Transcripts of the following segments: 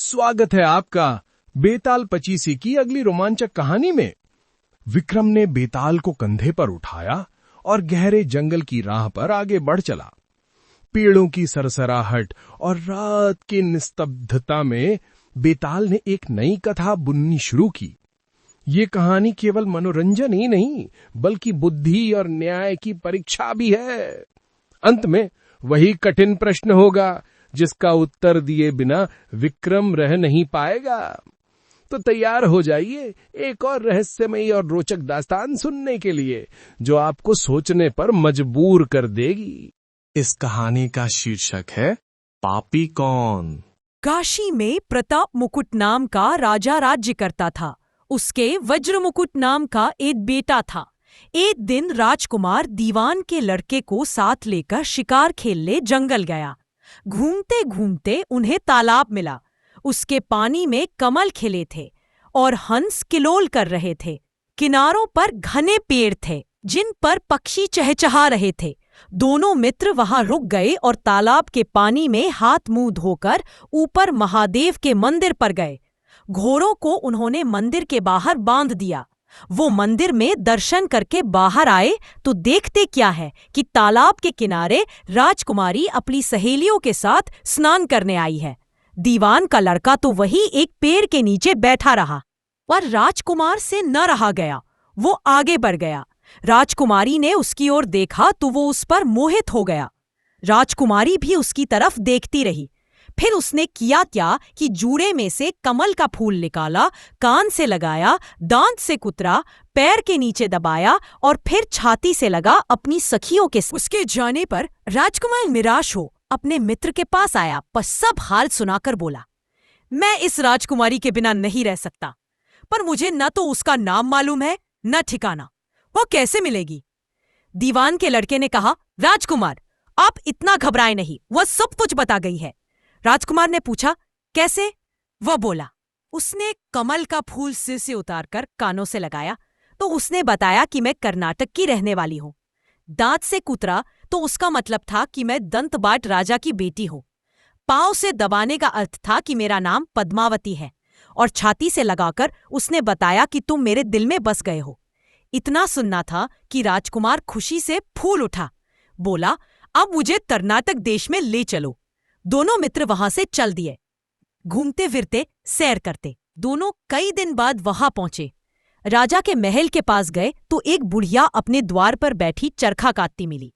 स्वागत है आपका बेताल पचीसी की अगली रोमांचक कहानी में। विक्रम ने बेताल को कंधे पर उठाया और गहरे जंगल की राह पर आगे बढ़ चला। पेड़ों की सरसराहट और रात की निस्तब्धता में बेताल ने एक नई कथा बुननी शुरू की। ये कहानी केवल मनोरंजन ही नहीं, बल्कि बुद्धि और न्याय की परीक्षा भी है। अंत में वही कठिन प्रश्न होगा जिसका उत्तर दिए बिना विक्रम रह नहीं पाएगा। तो तैयार हो जाइए एक और रहस्यमयी और रोचक दास्तान सुनने के लिए, जो आपको सोचने पर मजबूर कर देगी। इस कहानी का शीर्षक है पापी कौन। काशी में प्रताप मुकुट नाम का राजा राज्य करता था। उसके वज्र मुकुट नाम का एक बेटा था। एक दिन राजकुमार दीवान के लड़के को साथ लेकर शिकार खेलने जंगल गया। घूमते घूमते उन्हें तालाब मिला। उसके पानी में कमल खिले थे और हंस किलोल कर रहे थे। किनारों पर घने पेड़ थे जिन पर पक्षी चहचहा रहे थे। दोनों मित्र वहां रुक गए और तालाब के पानी में हाथ मुंह धोकर ऊपर महादेव के मंदिर पर गए। घोड़ों को उन्होंने मंदिर के बाहर बांध दिया। वो मंदिर में दर्शन करके बाहर आए तो देखते क्या है कि तालाब के किनारे राजकुमारी अपनी सहेलियों के साथ स्नान करने आई है। दीवान का लड़का तो वही एक पेड़ के नीचे बैठा रहा, पर राजकुमार से न रहा गया। वो आगे बढ़ गया। राजकुमारी ने उसकी ओर देखा तो वो उस पर मोहित हो गया। राजकुमारी भी उसकी तरफ देखती रही। फिर उसने किया क्या कि जूड़े में से कमल का फूल निकाला, कान से लगाया, दांत से कुतरा, पैर के नीचे दबाया और फिर छाती से लगा अपनी सखियों के। उसके जाने पर राजकुमार निराश हो अपने मित्र के पास आया, पर सब हाल सुनाकर बोला, मैं इस राजकुमारी के बिना नहीं रह सकता, पर मुझे न तो उसका नाम मालूम है न ठिकाना। वो कैसे मिलेगी? दीवान के लड़के ने कहा, राजकुमार आप इतना घबराए नहीं, वह सब कुछ बता गई है। राजकुमार ने पूछा, कैसे? वह बोला, उसने कमल का फूल सिर से उतारकर कानों से लगाया तो उसने बताया कि मैं कर्नाटक की रहने वाली हूं। दांत से कुतरा तो उसका मतलब था कि मैं दंतबाट राजा की बेटी हूं। पांव से दबाने का अर्थ था कि मेरा नाम पद्मावती है। और छाती से लगाकर उसने बताया कि तुम मेरे दिल में बस गए हो। इतना सुनना था कि राजकुमार खुशी से फूल उठा। बोला, अब मुझे कर्नाटक देश में ले चलो। दोनों मित्र वहां से चल दिए। घूमते फिरते सैर करते दोनों कई दिन बाद वहां पहुंचे। राजा के महल के पास गए तो एक बुढ़िया अपने द्वार पर बैठी चरखा काटती मिली।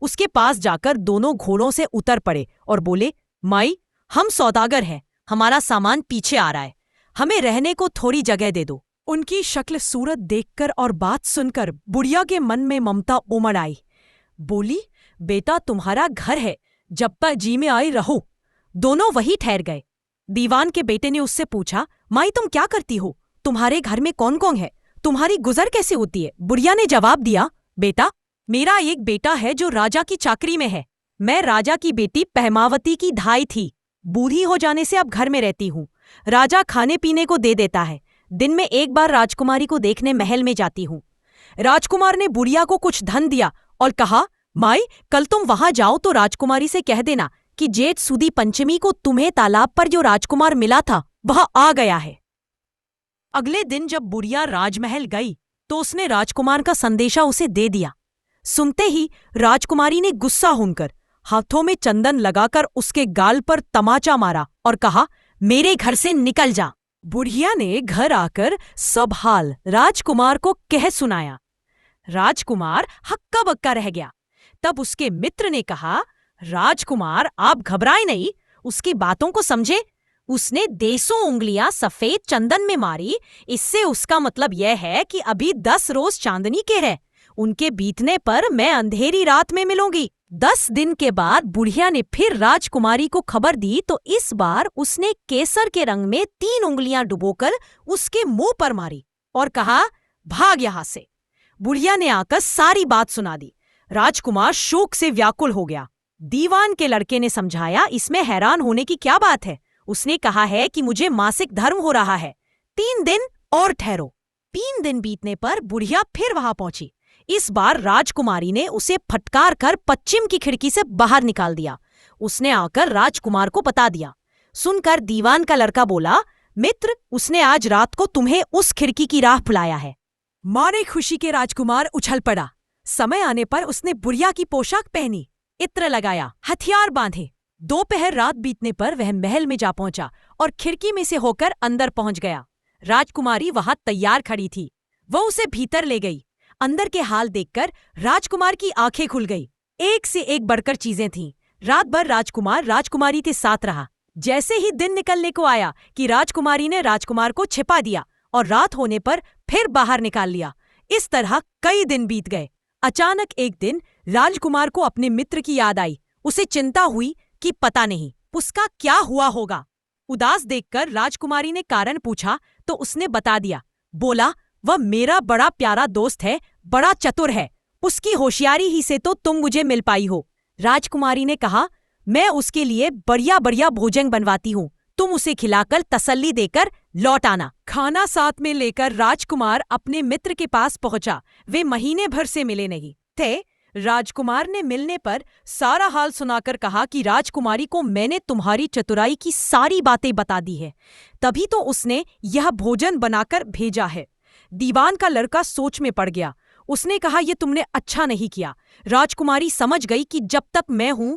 उसके पास जाकर दोनों घोड़ों से उतर पड़े और बोले, माई हम सौदागर हैं, हमारा सामान पीछे आ रहा है, हमें रहने को थोड़ी जगह दे दो। उनकी शक्ल सूरत देखकर और बात सुनकर बुढ़िया के मन में ममता उमड़ आई। बोली, बेटा तुम्हारा घर है, जब तक जी में आई रहो। दोनों वही ठहर गए। दीवान के बेटे ने उससे पूछा, माई तुम क्या करती हो? तुम्हारे घर में कौन कौन है? तुम्हारी गुजर कैसे होती है? बुढ़िया ने जवाब दिया, बेटा मेरा एक बेटा है जो राजा की चाकरी में है। मैं राजा की बेटी पहमावती की धाई थी। बूढ़ी हो जाने से अब घर में रहती हूँ। राजा खाने पीने को दे देता है। दिन में एक बार राजकुमारी को देखने महल में जाती हूँ। राजकुमार ने बुढ़िया को कुछ धन दिया और कहा, माई कल तुम वहां जाओ तो राजकुमारी से कह देना कि जेठ सुदी पंचमी को तुम्हें तालाब पर जो राजकुमार मिला था वह आ गया है। अगले दिन जब बुढ़िया राजमहल गई तो उसने राजकुमार का संदेशा उसे दे दिया। सुनते ही राजकुमारी ने गुस्सा होकर हाथों में चंदन लगाकर उसके गाल पर तमाचा मारा और कहा, मेरे घर से निकल जा। बुढ़िया ने घर आकर सब हाल राजकुमार को कह सुनाया। राजकुमार हक्का बक्का रह गया। तब उसके मित्र ने कहा, राजकुमार आप घबराए नहीं, उसकी बातों को समझे। उसने देसों उंगलियां सफेद चंदन में मारी, इससे उसका मतलब यह है कि अभी 10 रोज चांदनी के हैं। उनके बीतने पर मैं अंधेरी रात में मिलूंगी। 10 दिन के बाद बुढ़िया ने फिर राजकुमारी को खबर दी तो इस बार उसने केसर के रंग में 3 उंगलियां डुबोकर उसके मुंह पर मारी और कहा, भाग यहां से। बुढ़िया ने आकर सारी बात सुना दी। राजकुमार शोक से व्याकुल हो गया। दीवान के लड़के ने समझाया, इसमें हैरान होने की क्या बात है? उसने कहा है कि मुझे मासिक धर्म हो रहा है, 3 दिन और ठहरो। 3 दिन बीतने पर बुढ़िया फिर वहां पहुंची। इस बार राजकुमारी ने उसे फटकार कर पश्चिम की खिड़की से बाहर निकाल दिया। उसने आकर राजकुमार को बता दिया। सुनकर दीवान का लड़का बोला, मित्र, उसने आज रात को तुम्हें उस खिड़की की राह बुलाया है। मारे खुशी के राजकुमार उछल पड़ा। समय आने पर उसने बुढ़िया की पोशाक पहनी, इत्र लगाया, हथियार बांधे। दोपहर रात बीतने पर वह महल में जा पहुंचा और खिड़की में से होकर अंदर पहुंच गया। राजकुमारी वहां तैयार खड़ी थी। वह उसे भीतर ले गई। अंदर के हाल देखकर राजकुमार की आंखें खुल गई। एक से एक बढ़कर चीजें थीं। रात भर राजकुमार राजकुमारी के साथ रहा। जैसे ही दिन निकलने को आया कि राजकुमारी ने राजकुमार को छिपा दिया और रात होने पर फिर बाहर निकाल लिया। इस तरह कई दिन बीत गए। अचानक एक दिन राजकुमार को अपने मित्र की याद आई। उसे चिंता हुई कि पता नहीं उसका क्या हुआ होगा। उदास देखकर राजकुमारी ने कारण पूछा तो उसने बता दिया। बोला, वह मेरा बड़ा प्यारा दोस्त है, बड़ा चतुर है। उसकी होशियारी ही से तो तुम मुझे मिल पाई हो। राजकुमारी ने कहा, मैं उसके लिए बढ़िया बढ़िया भोजन बनवाती हूँ, तुम उसे खिलाकर तसल्ली देकर लौट आना। खाना साथ में लेकर राजकुमार अपने मित्र के पास पहुंचा। वे महीने भर से मिले नहीं थे। राजकुमार ने मिलने पर सारा हाल सुनाकर कहा कि राजकुमारी को मैंने तुम्हारी चतुराई की सारी बातें बता दी है, तभी तो उसने यह भोजन बनाकर भेजा है। दीवान का लड़का सोच में पड़ गया। उसने कहा, यह तुमने अच्छा नहीं किया। राजकुमारी समझ गई कि जब तक मैं हूं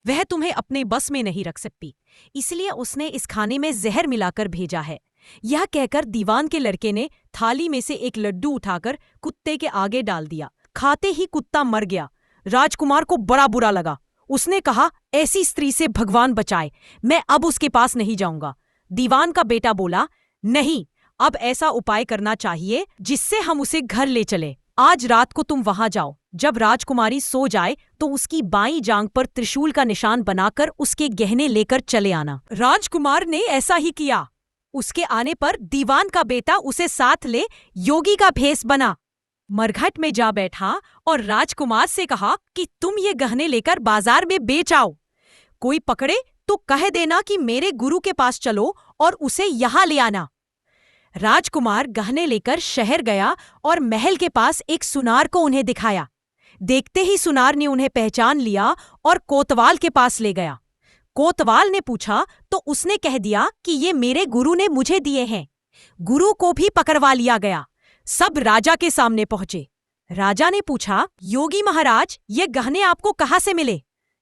वह तुम्हें अपने बस में नहीं रख सकती, इसलिए उसने इस खाने में जहर मिलाकर भेजा है। यह कहकर दीवान के लड़के ने थाली में से एक लड्डू उठाकर कुत्ते के आगे डाल दिया। खाते ही कुत्ता मर गया। राजकुमार को बड़ा बुरा लगा। उसने कहा, ऐसी स्त्री से भगवान बचाए, मैं अब उसके पास नहीं जाऊंगा। दीवान का बेटा बोला, नहीं, अब ऐसा उपाय करना चाहिए जिससे हम उसे घर ले चले। आज रात को तुम वहां जाओ। जब राजकुमारी सो जाए तो उसकी बाईं जांघ पर त्रिशूल का निशान बनाकर उसके गहने लेकर चले आना। राजकुमार ने ऐसा ही किया। उसके आने पर दीवान का बेटा उसे साथ ले योगी का भेष बना, मरघट में जा बैठा और राजकुमार से कहा कि तुम ये गहने लेकर बाजार में बेच आओ। कोई पकड़े तो कह देना कि मेरे गुरु के पास चलो और उसे यहां ले आना। राजकुमार गहने लेकर शहर गया और महल के पास एक सुनार को उन्हें दिखाया। देखते ही सुनार ने उन्हें पहचान लिया और कोतवाल के पास ले गया। कोतवाल ने पूछा तो उसने कह दिया कि ये मेरे गुरु ने मुझे दिए हैं। गुरु को भी पकड़वा लिया गया। सब राजा के सामने पहुंचे। राजा ने पूछा, योगी महाराज, ये गहने आपको कहाँ से मिले?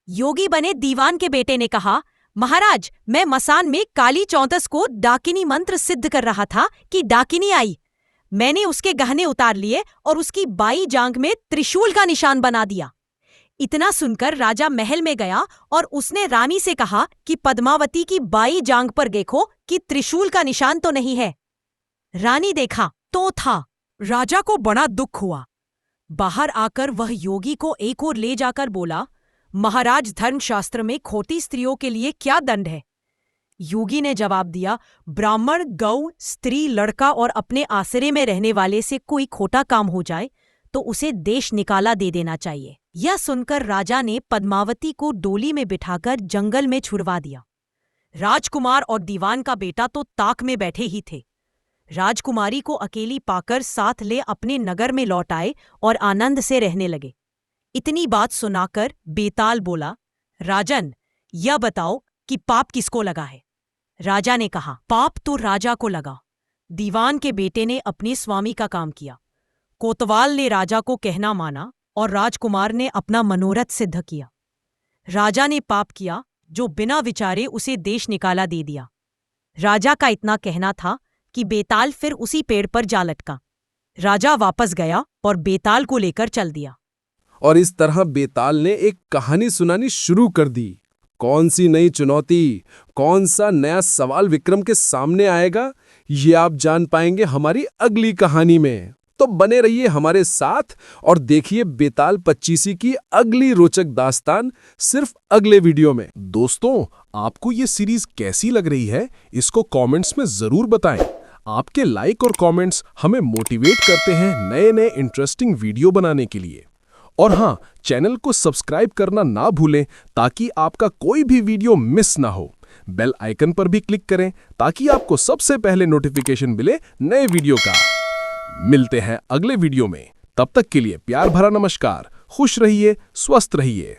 योगी बने दीवान के बेटे ने कहा, महाराज, मैं मसान में काली चौंतस को डाकिनी मंत्र सिद्ध कर रहा था कि डाकिनी आई। मैंने उसके गहने उतार लिए और उसकी बाई जांघ में त्रिशूल का निशान बना दिया। इतना सुनकर राजा महल में गया और उसने रानी से कहा कि पद्मावती की बाई जांघ पर देखो कि त्रिशूल का निशान तो नहीं है। रानी देखा तो था। राजा को बड़ा दुख हुआ। बाहर आकर वह योगी को एक ओर ले जाकर बोला, महाराज, धर्मशास्त्र में खोटी स्त्रियों के लिए क्या दंड है? योगी ने जवाब दिया, ब्राह्मण, गौ, स्त्री, लड़का और अपने आश्रय में रहने वाले से कोई खोटा काम हो जाए तो उसे देश निकाला दे देना चाहिए। यह सुनकर राजा ने पद्मावती को डोली में बिठाकर जंगल में छुड़वा दिया। राजकुमार और दीवान का बेटा तो ताक में बैठे ही थे। राजकुमारी को अकेली पाकर साथ ले अपने नगर में लौट आए और आनंद से रहने लगे। इतनी बात सुनाकर बेताल बोला, राजन, यह बताओ कि पाप किसको लगा है? राजा ने कहा, पाप तो राजा को लगा। दीवान के बेटे ने अपने स्वामी का काम किया। कोतवाल ने राजा को कहना माना और राजकुमार ने अपना मनोरथ सिद्ध किया। राजा ने पाप किया जो बिना विचारे उसे देश निकाला दे दिया। राजा का इतना कहना था कि बेताल फिर उसी पेड़ पर जा लटका। राजा वापस गया और बेताल को लेकर चल दिया। और इस तरह बेताल ने एक कहानी सुनानी शुरू कर दी। कौन सी नई चुनौती, कौन सा नया सवाल विक्रम के सामने आएगा, ये आप जान पाएंगे हमारी अगली कहानी में। तो बने रहिए हमारे साथ और देखिए बेताल पच्चीसी की अगली रोचक दास्तान सिर्फ अगले वीडियो में। दोस्तों, आपको ये सीरीज कैसी लग रही है, इसको कमेंट्स में जरूर बताएं। आपके लाइक और कमेंट्स हमें मोटिवेट करते हैं नए नए इंटरेस्टिंग वीडियो बनाने के लिए। और हाँ, चैनल को सब्सक्राइब करना ना भूलें ताकि आपका कोई भी वीडियो मिस ना हो। बेल आइकन पर भी क्लिक करें ताकि आपको सबसे पहले नोटिफिकेशन मिले नए वीडियो का। मिलते हैं अगले वीडियो में। तब तक के लिए प्यार भरा नमस्कार। खुश रहिए, स्वस्थ रहिए।